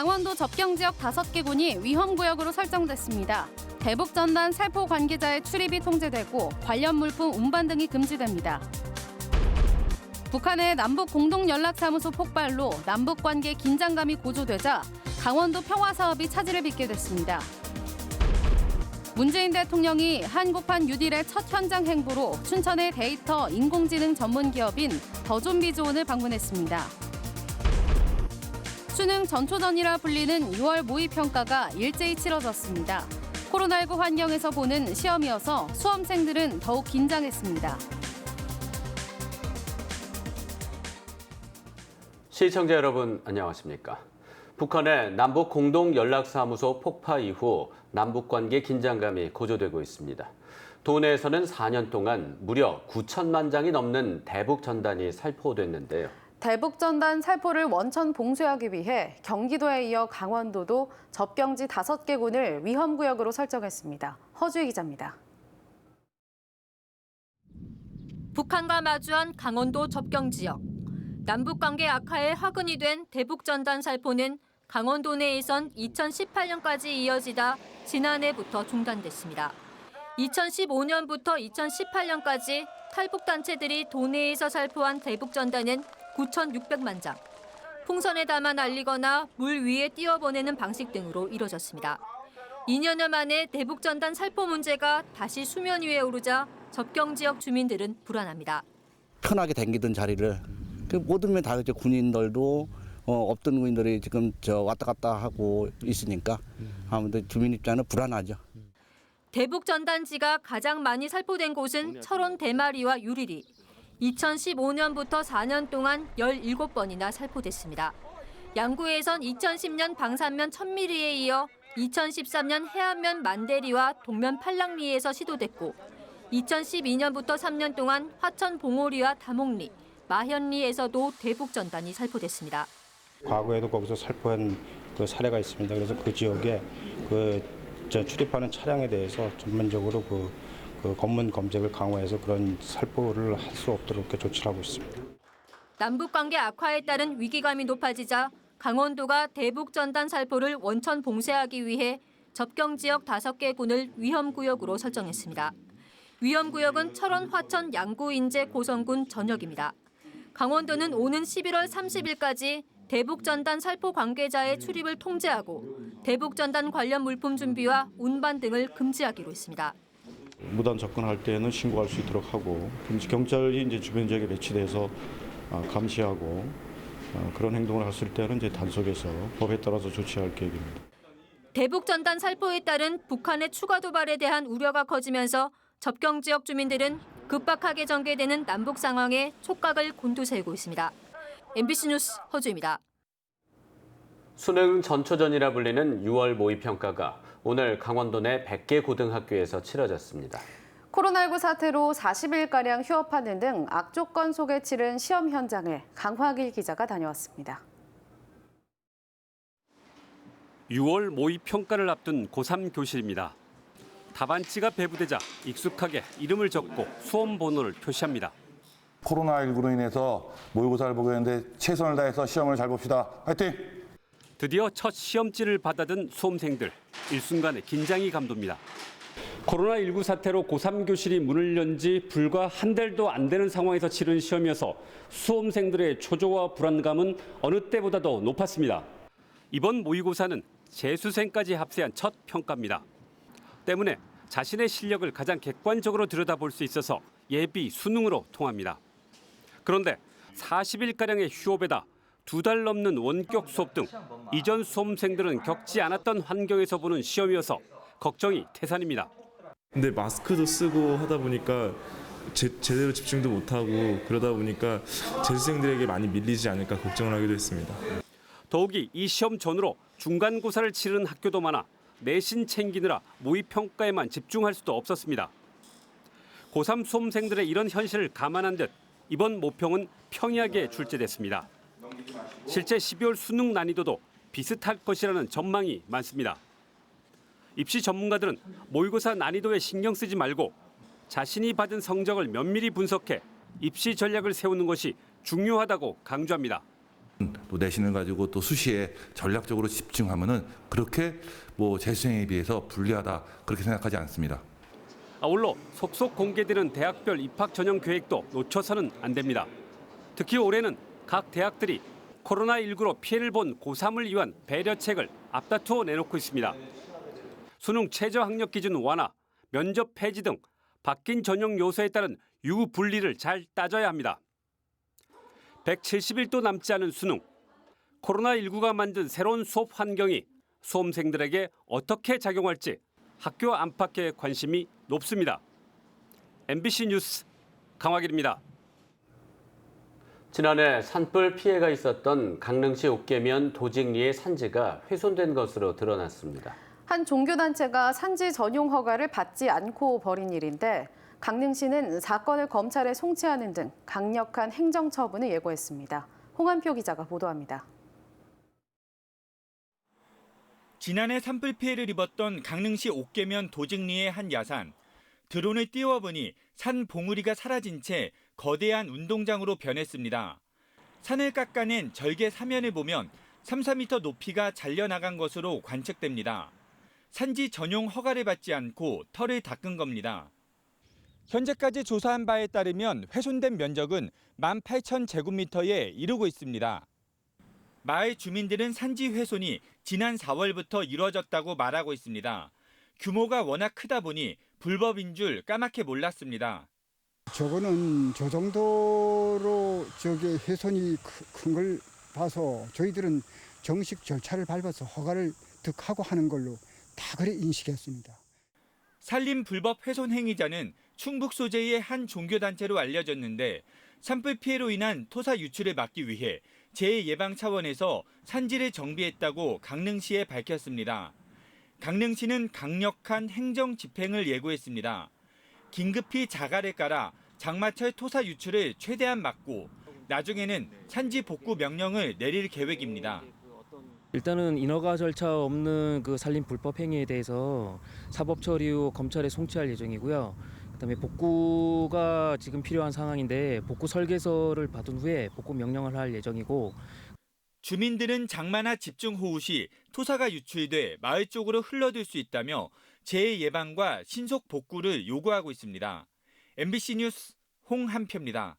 강원도 접경지역 5개 군이 위험구역으로 설정됐습니다. 대북전단 살포 관계자의 출입이 통제되고 관련 물품 운반 등이 금지됩니다. 북한의 남북공동연락사무소 폭발로 남북관계 긴장감이 고조되자 강원도 평화사업이 차질을 빚게 됐습니다. 문재인 대통령이 한국판 뉴딜의 첫 현장 행보로 춘천의 데이터 인공지능 전문 기업인 더존비즈온을 방문했습니다. 수능 전초전이라 불리는 6월 모의평가가 일제히 치러졌습니다. 코로나19 환경에서 보는 시험이어서 수험생들은 더욱 긴장했습니다. 시청자 여러분 안녕하십니까? 북한의 남북공동연락사무소 폭파 이후 남북관계 긴장감이 고조되고 있습니다. 도내에서는 4년 동안 무려 9천만 장이 넘는 대북전단이 살포됐는데요. 대북전단 살포를 원천 봉쇄하기 위해 경기도에 이어 강원도도 접경지 5개 군을 위험구역으로 설정했습니다. 허주희 기자입니다. 북한과 마주한 강원도 접경 지역. 남북관계 악화에 화근이 된 대북전단 살포는 강원도 내에선 2018년까지 이어지다 지난해부터 중단됐습니다. 2015년부터 2018년까지 탈북단체들이 도내에서 살포한 대북전단은 9,600만 장. 풍선에 담아 날리거나 물 위에 띄워보내는 방식 등으로 이뤄졌습니다. 2년여 만에 대북전단 살포 문제가 다시 수면 위에 오르자 접경 지역 주민들은 불안합니다. 편하게 댕기던 자리를 모든 다 이제 군인들도 없던 군인들이 지금 왔다 갔다 하고 있으니까 아무래도 주민 입장은 불안하죠. 대북 전단지가 가장 많이 살포된 곳은 철원 대마리와 유리리. 2015년부터 4년 동안 17번이나 살포됐습니다. 양구에선 2010년 방산면 1000mm에 이어 2013년 해안면 만대리와 동면 팔랑리에서 시도됐고 2012년부터 3년 동안 화천 봉오리와 다목리, 마현리에서도 대북 전단이 살포됐습니다. 과거에도 거기서 살포한 그 사례가 있습니다. 그래서 그 지역에 출입하는 차량에 대해서 전면적으로 그 검문 검색을 강화해서 그런 살포를 할 수 없도록 조치를 하고 있습니다. 남북 관계 악화에 따른 위기감이 높아지자 강원도가 대북 전단 살포를 원천 봉쇄하기 위해 접경 지역 5개 군을 위험구역으로 설정했습니다. 위험구역은 철원, 화천, 양구, 인제, 고성군 전역입니다. 강원도는 오는 11월 30일까지 대북전단 살포 관계자의 출입을 통제하고 대북전단 관련 물품 준비와 운반 등을 금지하기로 했습니다. 무단 접근할 때는 신고할 수 있도록 하고 경찰이 이제 주변 지역에 배치돼서 감시하고 그런 행동을 했을 때는 이제 단속해서 법에 따라서 조치할 계획입니다. 대북전단 살포에 따른 북한의 추가 도발에 대한 우려가 커지면서 접경 지역 주민들은 급박하게 전개되는 남북 상황에 촉각을 곤두세우고 있습니다. MBC 뉴스 허주입니다. 수능 전초전이라 불리는 6월 모의평가가 오늘 강원도 내 100개 고등학교에서 치러졌습니다. 코로나19 사태로 40일가량 휴업하는 등 악조건 속에 치른 시험 현장에 강화길 기자가 다녀왔습니다. 6월 모의평가를 앞둔 고3 교실입니다. 답안지가 배부되자 익숙하게 이름을 적고 수험 번호를 표시합니다. 코로나19로 인해서 모의고사를 보게 했는데 최선을 다해서 시험을 잘 봅시다. 화이팅! 드디어 첫 시험지를 받아든 수험생들. 일순간에 긴장이 감돕니다. 코로나19 사태로 고3 교실이 문을 연 지 불과 한 달도 안 되는 상황에서 치른 시험이어서 수험생들의 초조와 불안감은 어느 때보다도 높았습니다. 이번 모의고사는 재수생까지 합세한 첫 평가입니다. 때문에 자신의 실력을 가장 객관적으로 들여다볼 수 있어서 예비 수능으로 통합니다. 그런데 40일가량의 휴업에다 2달 넘는 원격 수업 등 이전 수험생들은 겪지 않았던 환경에서 보는 시험이어서 걱정이 태산입니다. 근데 마스크도 쓰고 하다 보니까 제대로 집중도 못하고 그러다 보니까 재수생들에게 많이 밀리지 않을까 걱정을 하기도 했습니다. 더욱이 이 시험 전후로 중간고사를 치르는 학교도 많아 내신 챙기느라 모의평가에만 집중할 수도 없었습니다. 고3 수험생들의 이런 현실을 감안한 듯 이번 모평은 평이하게 출제됐습니다. 실제 12월 수능 난이도도 비슷할 것이라는 전망이 많습니다. 입시 전문가들은 모의고사 난이도에 신경 쓰지 말고 자신이 받은 성적을 면밀히 분석해 입시 전략을 세우는 것이 중요하다고 강조합니다. 또 내신을 가지고 또 수시에 전략적으로 집중하면은 그렇게 뭐 재수생에 비해서 불리하다 그렇게 생각하지 않습니다. 아울러 속속 공개되는 대학별 입학 전형 계획도 놓쳐서는 안 됩니다. 특히 올해는 각 대학들이 코로나19로 피해를 본 고3을 위한 배려책을 앞다투어 내놓고 있습니다. 수능 최저 학력 기준 완화, 면접 폐지 등 바뀐 전형 요소에 따른 유분리를 잘 따져야 합니다. 170일도 남지 않은 수능. 코로나19가 만든 새로운 수업 환경이 수험생들에게 어떻게 작용할지 학교 안팎의 관심이 높습니다. MBC 뉴스 강화길입니다. 지난해 산불 피해가 있었던 강릉시 옥계면 도직리의 산지가 훼손된 것으로 드러났습니다. 한 종교단체가 산지 전용 허가를 받지 않고 벌인 일인데 강릉시는 사건을 검찰에 송치하는 등 강력한 행정처분을 예고했습니다. 홍한표 기자가 보도합니다. 지난해 산불 피해를 입었던 강릉시 옥계면 도직리의 한 야산. 드론을 띄워보니 산 봉우리가 사라진 채 거대한 운동장으로 변했습니다. 산을 깎아낸 절개 사면을 보면 3, 4m 높이가 잘려나간 것으로 관측됩니다. 산지 전용 허가를 받지 않고 털을 닦은 겁니다. 현재까지 조사한 바에 따르면 훼손된 면적은 18,000제곱미터에 이르고 있습니다. 마을 주민들은 산지 훼손이 지난 4월부터 이루어졌다고 말하고 있습니다. 규모가 워낙 크다 보니 불법인 줄 까맣게 몰랐습니다. 저거는 저 정도로 저게 훼손이 큰 걸 봐서 저희들은 정식 절차를 밟아서 허가를 득하고 하는 걸로 다 그래 인식했습니다. 산림 불법 훼손 행위자는 충북 소재의 한 종교단체로 알려졌는데 산불 피해로 인한 토사 유출을 막기 위해 재해 예방 차원에서 산지를 정비했다고 강릉시에 밝혔습니다. 강릉시는 강력한 행정 집행을 예고했습니다. 긴급히 자갈을 깔아 장마철 토사 유출을 최대한 막고 나중에는 산지 복구 명령을 내릴 계획입니다. 일단은 인허가 절차 없는 그 산림 불법 행위에 대해서 사법 처리 후 검찰에 송치할 예정이고요. 그다음에 복구가 지금 필요한 상황인데 복구 설계서를 받은 후에 복구 명령을 할 예정이고. 주민들은 장마나 집중호우 시 토사가 유출돼 마을 쪽으로 흘러들 수 있다며 재해 예방과 신속 복구를 요구하고 있습니다. MBC 뉴스 홍한표입니다.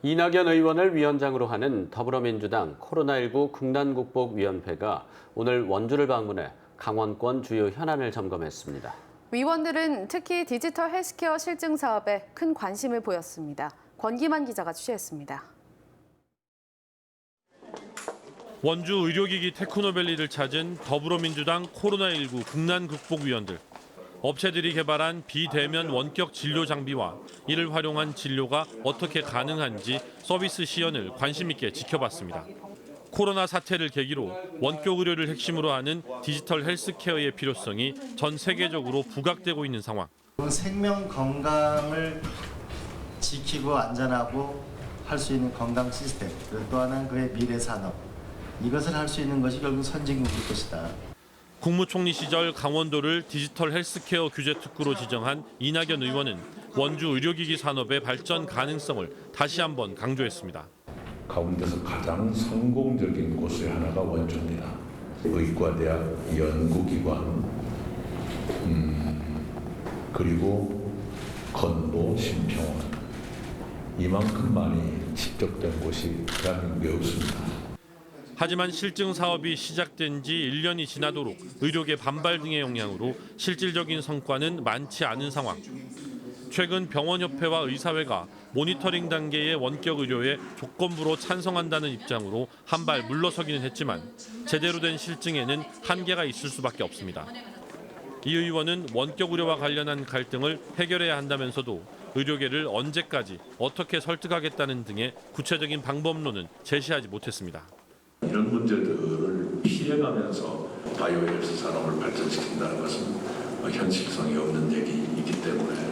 이낙연 의원을 위원장으로 하는 더불어민주당 코로나19 국난극복위원회가 오늘 원주를 방문해 강원권 주요 현안을 점검했습니다. 위원들은 특히 디지털 헬스케어 실증 사업에 큰 관심을 보였습니다. 권기만 기자가 취재했습니다. 원주 의료기기 테크노밸리를 찾은 더불어민주당 코로나19 국난극복위원들. 업체들이 개발한 비대면 원격 진료 장비와 이를 활용한 진료가 어떻게 가능한지 서비스 시연을 관심 있게 지켜봤습니다. 코로나 사태를 계기로 원격 의료를 핵심으로 하는 디지털 헬스케어의 필요성이 전 세계적으로 부각되고 있는 상황. 생명 건강을 지키고 안전하고 할 수 있는 건강 시스템, 또 하나는 그의 미래 산업. 이것을 할 수 있는 것이 결국 선진국일 것이다. 국무총리 시절 강원도를 디지털 헬스케어 규제 특구로 지정한 이낙연 의원은 원주 의료기기 산업의 발전 가능성을 다시 한번 강조했습니다. 가운데서 가장 성공적인 곳의 하나가 원주입니다. 의과대학 연구기관 그리고 건보 심평원 이만큼 많이 집적된 곳이 대한민국에 없습니다. 하지만 실증 사업이 시작된 지 1년이 지나도록 의료계 반발 등의 영향으로 실질적인 성과는 많지 않은 상황. 최근 병원협회와 의사회가 모니터링 단계의 원격 의료에 조건부로 찬성한다는 입장으로 한 발 물러서기는 했지만 제대로 된 실증에는 한계가 있을 수밖에 없습니다. 이 의원은 원격 의료와 관련한 갈등을 해결해야 한다면서도 의료계를 언제까지 어떻게 설득하겠다는 등의 구체적인 방법론은 제시하지 못했습니다. 이런 문제들을 피해가면서 바이오 헬스 산업을 발전시킨다는 것은 현실성이 없는 얘기이기 때문에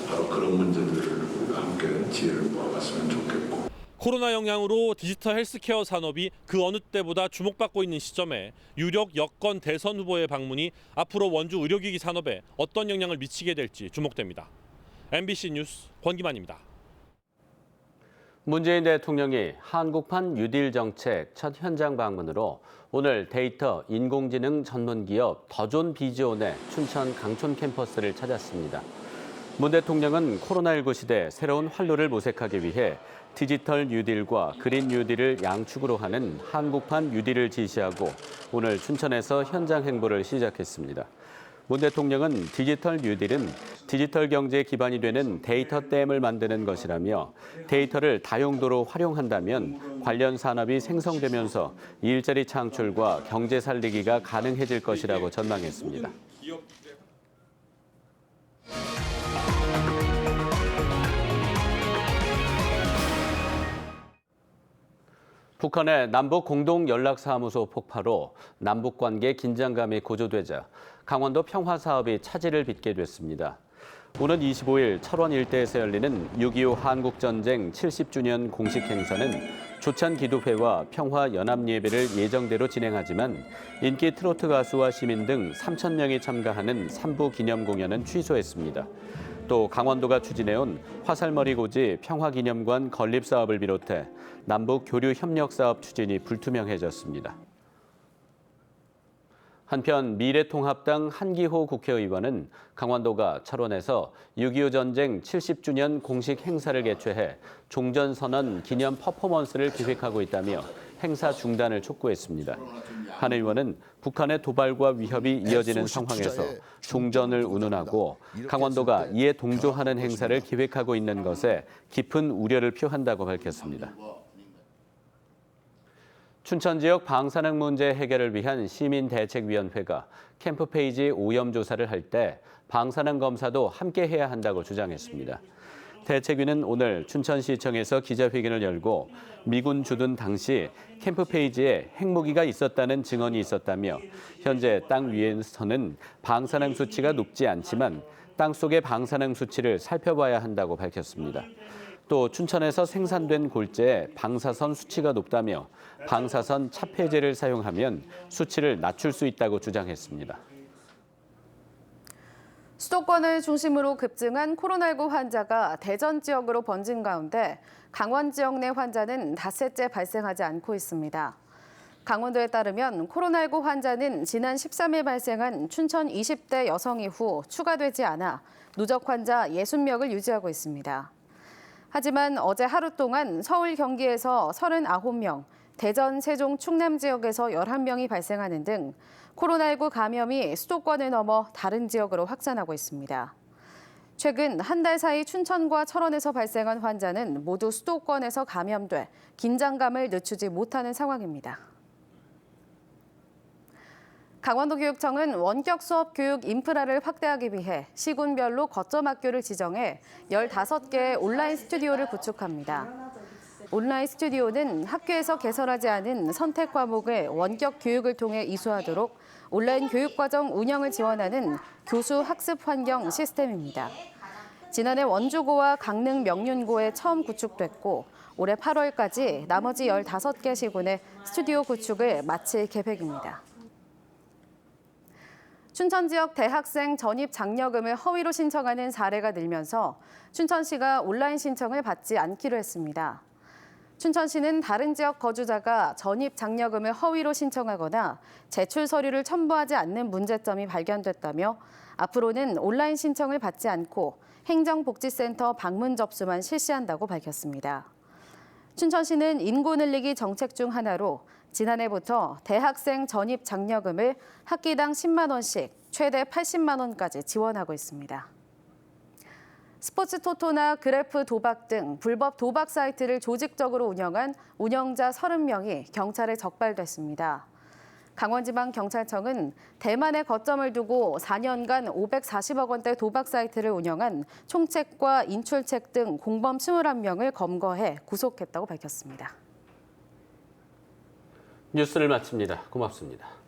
바로 그런 문제들을 함께 지혜를 모아봤으면 좋겠고. 코로나 영향으로 디지털 헬스케어 산업이 그 어느 때보다 주목받고 있는 시점에 유력 여권 대선 후보의 방문이 앞으로 원주 의료기기 산업에 어떤 영향을 미치게 될지 주목됩니다. MBC 뉴스 권기만입니다. 문재인 대통령이 한국판 뉴딜 정책 첫 현장 방문으로 오늘 데이터 인공지능 전문 기업 더존 비즈온의 춘천 강촌 캠퍼스를 찾았습니다. 문 대통령은 코로나19 시대 새로운 활로를 모색하기 위해 디지털 뉴딜과 그린 뉴딜을 양축으로 하는 한국판 뉴딜을 지시하고 오늘 춘천에서 현장 행보를 시작했습니다. 문 대통령은 디지털 뉴딜은 디지털 경제의 기반이 되는 데이터 댐을 만드는 것이라며 데이터를 다용도로 활용한다면 관련 산업이 생성되면서 일자리 창출과 경제 살리기가 가능해질 것이라고 전망했습니다. 북한의 남북 공동연락사무소 폭파로 남북관계 긴장감이 고조되자 강원도 평화사업이 차질을 빚게 됐습니다. 오는 25일 철원 일대에서 열리는 6.25 한국전쟁 70주년 공식 행사는 조찬기도회와 평화연합예배를 예정대로 진행하지만 인기 트로트 가수와 시민 등 3,000명이 참가하는 3부 기념 공연은 취소했습니다. 또 강원도가 추진해온 화살머리 고지 평화기념관 건립 사업을 비롯해 남북 교류 협력 사업 추진이 불투명해졌습니다. 한편 미래통합당 한기호 국회의원은 강원도가 철원에서 6.25 전쟁 70주년 공식 행사를 개최해 종전선언 기념 퍼포먼스를 기획하고 있다며 행사 중단을 촉구했습니다. 한 의원은 북한의 도발과 위협이 이어지는 상황에서 종전을 운운하고 강원도가 이에 동조하는 행사를 기획하고 있는 것에 깊은 우려를 표한다고 밝혔습니다. 춘천 지역 방사능 문제 해결을 위한 시민대책위원회가 캠프 페이지 오염 조사를 할 때 방사능 검사도 함께 해야 한다고 주장했습니다. 대책위는 오늘 춘천시청에서 기자회견을 열고 미군 주둔 당시 캠프 페이지에 핵무기가 있었다는 증언이 있었다며 현재 땅 위에서는 방사능 수치가 높지 않지만 땅 속의 방사능 수치를 살펴봐야 한다고 밝혔습니다. 또 춘천에서 생산된 골재에 방사선 수치가 높다며 방사선 차폐제를 사용하면 수치를 낮출 수 있다고 주장했습니다. 수도권을 중심으로 급증한 코로나19 환자가 대전 지역으로 번진 가운데 강원 지역 내 환자는 닷새째 발생하지 않고 있습니다. 강원도에 따르면 코로나19 환자는 지난 13일 발생한 춘천 20대 여성 이후 추가되지 않아 누적 환자 60명을 유지하고 있습니다. 하지만 어제 하루 동안 서울, 경기에서 39명, 대전, 세종, 충남 지역에서 11명이 발생하는 등 코로나19 감염이 수도권을 넘어 다른 지역으로 확산하고 있습니다. 최근 한 달 사이 춘천과 철원에서 발생한 환자는 모두 수도권에서 감염돼 긴장감을 늦추지 못하는 상황입니다. 강원도교육청은 원격 수업 교육 인프라를 확대하기 위해 시군별로 거점 학교를 지정해 15개의 온라인 스튜디오를 구축합니다. 온라인 스튜디오는 학교에서 개설하지 않은 선택 과목을 원격 교육을 통해 이수하도록 온라인 교육과정 운영을 지원하는 교수 학습 환경 시스템입니다. 지난해 원주고와 강릉 명륜고에 처음 구축됐고 올해 8월까지 나머지 15개 시군의 스튜디오 구축을 마칠 계획입니다. 춘천 지역 대학생 전입 장려금을 허위로 신청하는 사례가 늘면서 춘천시가 온라인 신청을 받지 않기로 했습니다. 춘천시는 다른 지역 거주자가 전입 장려금을 허위로 신청하거나 제출 서류를 첨부하지 않는 문제점이 발견됐다며 앞으로는 온라인 신청을 받지 않고 행정복지센터 방문 접수만 실시한다고 밝혔습니다. 춘천시는 인구 늘리기 정책 중 하나로 지난해부터 대학생 전입 장려금을 학기당 10만 원씩 최대 80만 원까지 지원하고 있습니다. 스포츠 토토나 그래프 도박 등 불법 도박 사이트를 조직적으로 운영한 운영자 30명이 경찰에 적발됐습니다. 강원지방경찰청은 대만에 거점을 두고 4년간 540억 원대 도박 사이트를 운영한 총책과 인출책 등 공범 21명을 검거해 구속했다고 밝혔습니다. 뉴스를 마칩니다. 고맙습니다.